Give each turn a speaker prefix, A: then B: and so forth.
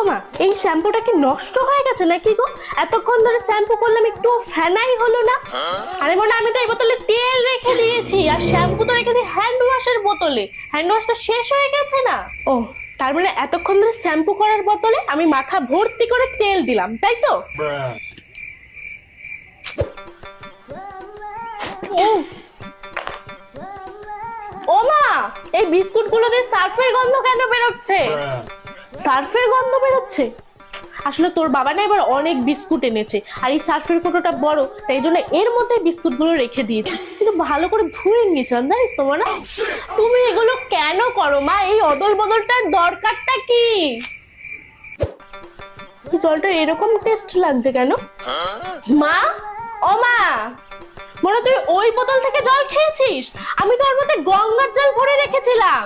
A: মা, এই শ্যাম্পুটা কি নষ্ট হয়ে গেছে নাকি গো? এতক্ষণ ধরে শ্যাম্পু করলাম, একটু ফেনাই হলো না। আরে মনে, আমি তো এই বোতলে তেল রেখে দিয়েছি, আর শ্যাম্পু তো রেখেছি হ্যান্ড ওয়াশের বোতলে। হ্যান্ড ওয়াশটা শেষ হয়ে গেছে না? ও, তার মানে এতক্ষণ ধরে শ্যাম্পু করার বদলে আমি মাথা ভর্তি করে তেল দিলাম, তাই তো? ও মা, এই বিস্কুট গুলোতে সার্ফের গন্ধ কেন বেরোচ্ছে? সার্ফের গন্ধ বেরোচ্ছে? আসলে তোর বাবা না এবার অনেক বিস্কুট এনেছে, আর এই সার্ফের কৌটোটা বড়, তাই জন্য এর মধ্যে বিস্কুট গুলো রেখে দিয়েছি। কিন্তু ভালো করে ধুয়ে নিয়েছিলাম, জানিস তো না? তুমি এগুলো কেন করো মা? এই অদল বদলটার দরকারটা কি? জলটা এরকম টেস্ট লাগছে কেন মা? ও মা, মনে তুই ওই বোতল থেকে জল খেয়েছিস? আমি তো ওর মধ্যে গঙ্গার জল ভরে রেখেছিলাম।